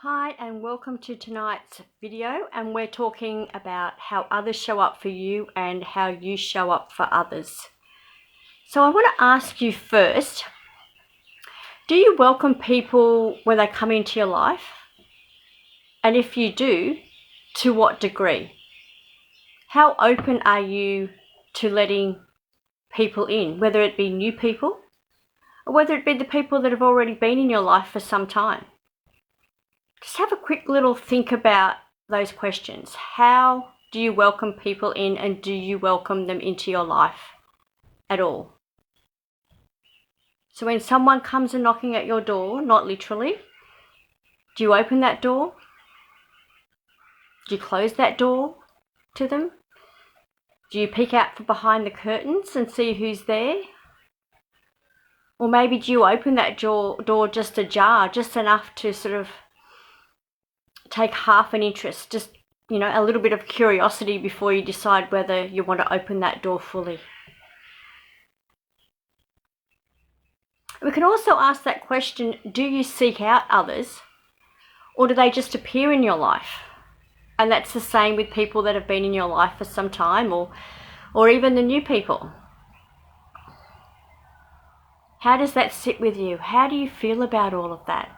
Hi and welcome to tonight's video, and we're talking about how others show up for you and how you show up for others. So I want to ask you first, do you welcome people when they come into your life? And if you do, to what degree? How open are you to letting people in, whether it be new people or whether it be the people that have already been in your life for some time? Just have a quick little think about those questions. How do you welcome people in, and do you welcome them into your life at all? So when someone comes and knocking at your door, not literally, do you open that door? Do you close that door to them? Do you peek out from behind the curtains and see who's there? Or maybe do you open that door just ajar, just enough to sort of take half an interest, just, a little bit of curiosity before you decide whether you want to open that door fully. We can also ask that question, do you seek out others, or do they just appear in your life? And that's the same with people that have been in your life for some time, or even the new people. How does that sit with you? How do you feel about all of that?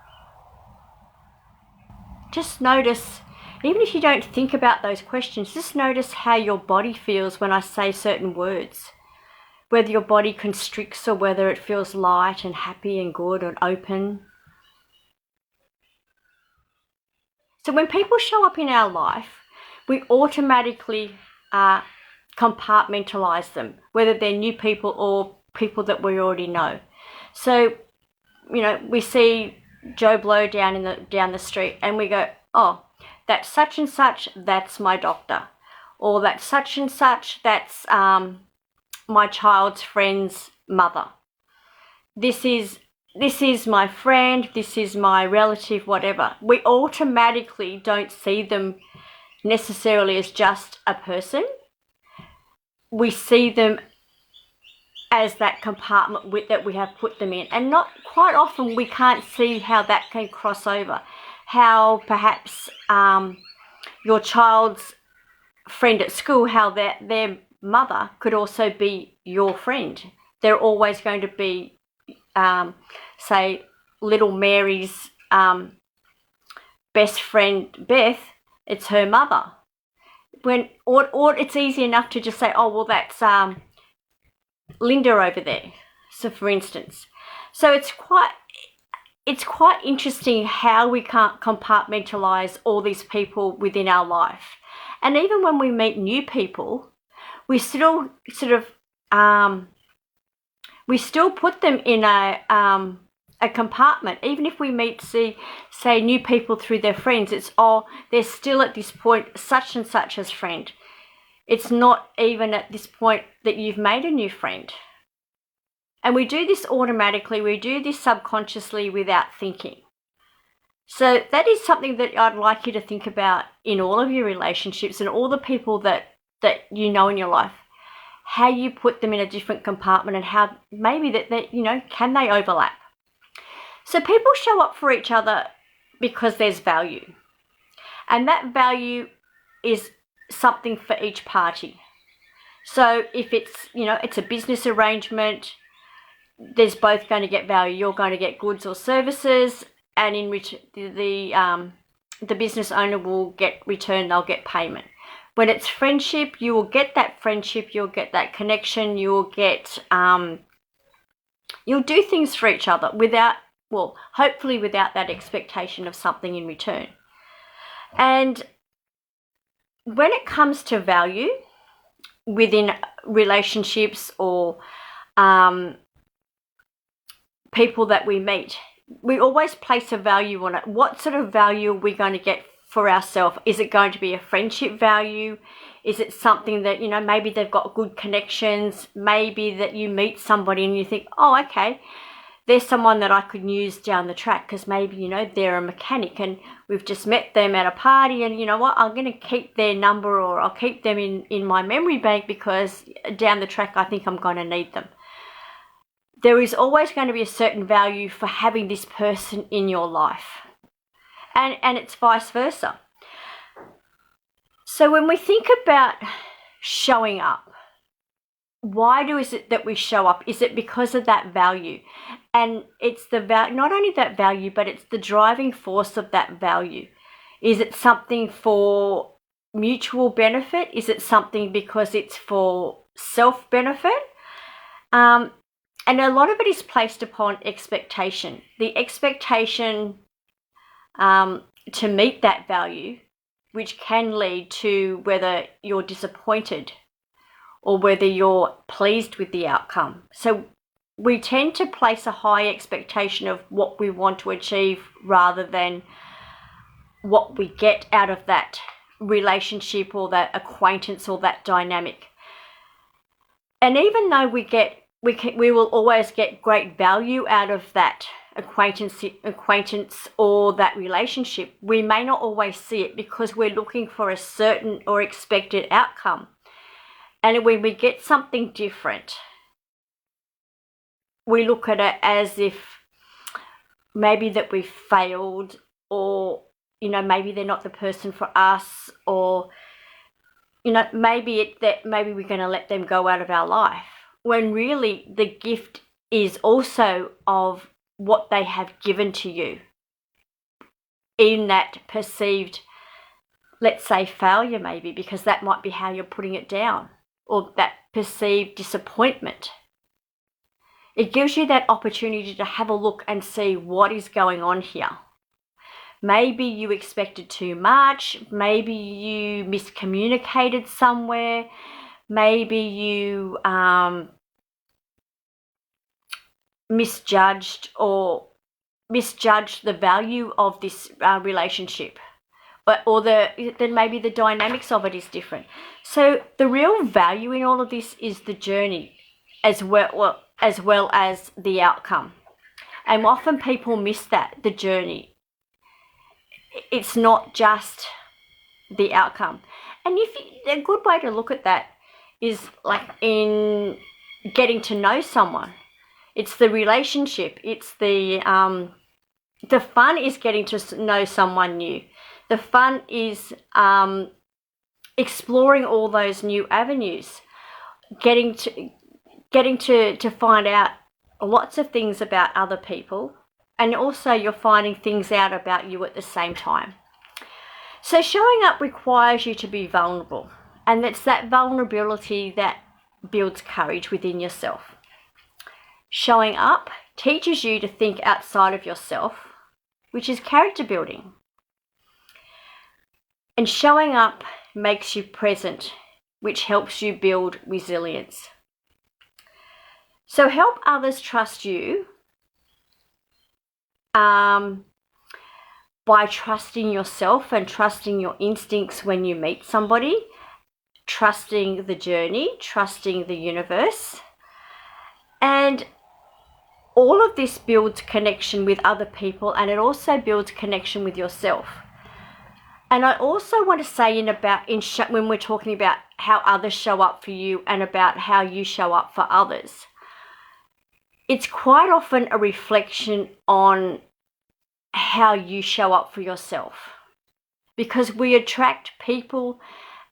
Just notice, even if you don't think about those questions, just notice how your body feels when I say certain words. Whether your body constricts or whether it feels light and happy and good and open. So when people show up in our life, we automatically compartmentalize them, whether they're new people or people that we already know. So, we see Joe Blow down the street, and we go, oh, that's such and such, that's my doctor, or that's such and such, that's my child's friend's mother. This is my friend, this is my relative, whatever. We automatically don't see them necessarily as just a person. We see them as that compartment that we have put them in. And not quite often we can't see how that can cross over. How perhaps your child's friend at school, how their mother could also be your friend. They're always going to be, say, little Mary's best friend, Beth, it's her mother. Or it's easy enough to just say, oh, well, that's Linda over there. So for instance, it's quite interesting how we can't compartmentalize all these people within our life. And even when we meet new people, we still we still put them in a compartment. Even if we meet, say new people through their friends, it's they're still at this point such and such as friend. It's not even at this point that you've made a new friend. And we do this automatically. We do this subconsciously without thinking. So that is something that I'd like you to think about in all of your relationships and all the people that you know in your life. How you put them in a different compartment and how maybe that can they overlap? So people show up for each other because there's value. And that value is something for each party. So if it's a business arrangement, there's both going to get value. You're going to get goods or services, and in return, the business owner will get return. They'll get payment. When it's friendship, you will get that friendship. You'll get that connection. You'll get you'll do things for each other hopefully without that expectation of something in return. And when it comes to value within relationships or people that we meet, we always place a value on it. What sort of value are we going to get for ourselves? Is it going to be a friendship value? Is it something that, maybe they've got good connections, maybe that you meet somebody and you think, oh, okay, there's someone that I could use down the track because maybe, they're a mechanic and we've just met them at a party and you know what, I'm going to keep their number or I'll keep them in my memory bank because down the track I think I'm going to need them. There is always going to be a certain value for having this person in your life. and it's vice versa. So when we think about showing up, why is it that we show up? Is it because of that value? And it's the not only that value, but it's the driving force of that value. Is it something for mutual benefit? Is it something because it's for self-benefit? And a lot of it is placed upon expectation. The expectation to meet that value, which can lead to whether you're disappointed or whether you're pleased with the outcome. So we tend to place a high expectation of what we want to achieve rather than what we get out of that relationship or that acquaintance or that dynamic. And even though we will always get great value out of that acquaintance or that relationship, we may not always see it because we're looking for a certain or expected outcome. And when we get something different, we look at it as if maybe that we've failed, or, you know, maybe they're not the person for us, or, you know, maybe we're going to let them go out of our life. When really the gift is also of what they have given to you in that perceived, let's say, failure, maybe, because that might be how you're putting it down, or that perceived disappointment. It gives you that opportunity to have a look and see what is going on here. Maybe you expected too much. Maybe you miscommunicated somewhere. Maybe you misjudged the value of this relationship. Then maybe the dynamics of it is different. So the real value in all of this is the journey as well as the outcome. And often people miss the journey. It's not just the outcome. And a good way to look at that is like in getting to know someone. It's the relationship. It's the fun is getting to know someone new. The fun is exploring all those new avenues, getting to find out lots of things about other people, and also you're finding things out about you at the same time. So showing up requires you to be vulnerable, and it's that vulnerability that builds courage within yourself. Showing up teaches you to think outside of yourself, which is character building. And showing up makes you present, which helps you build resilience. So help others trust you by trusting yourself and trusting your instincts when you meet somebody, trusting the journey, trusting the universe. And all of this builds connection with other people, and it also builds connection with yourself. And I also want to say when we're talking about how others show up for you and about how you show up for others, it's quite often a reflection on how you show up for yourself. Because we attract people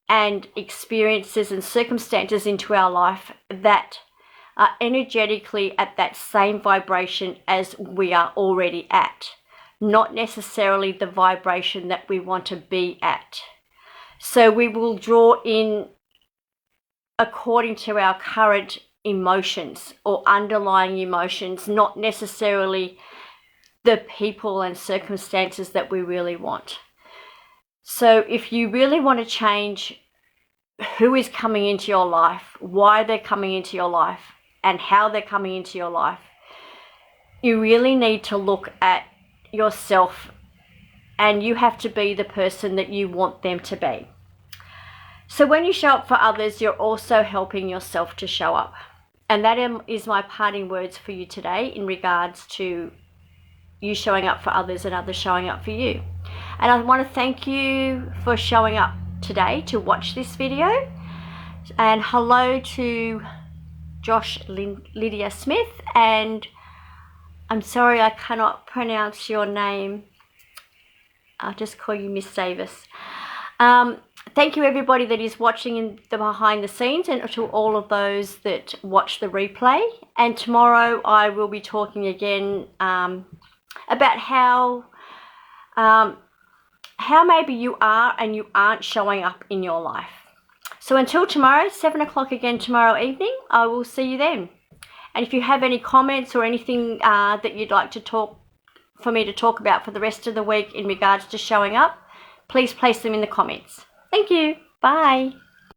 and experiences and circumstances into our life that are energetically at that same vibration as we are already at. Not necessarily the vibration that we want to be at. So we will draw in according to our current emotions or underlying emotions, not necessarily the people and circumstances that we really want. So if you really want to change who is coming into your life, why they're coming into your life, and how they're coming into your life, you really need to look at yourself, and you have to be the person that you want them to be. So when you show up for others, you're also helping yourself to show up. And that is my parting words for you today in regards to you showing up for others and others showing up for you. And I want to thank you for showing up today to watch this video. And hello to Lydia Smith, and I'm sorry I cannot pronounce your name. I'll just call you Miss Davis. Thank you everybody that is watching in the behind the scenes, and to all of those that watch the replay. And tomorrow I will be talking again about how maybe you are and you aren't showing up in your life. So until tomorrow, 7 o'clock again tomorrow evening, I will see you then. And if you have any comments or anything that you'd like for me to talk about for the rest of the week in regards to showing up, please place them in the comments. Thank you. Bye.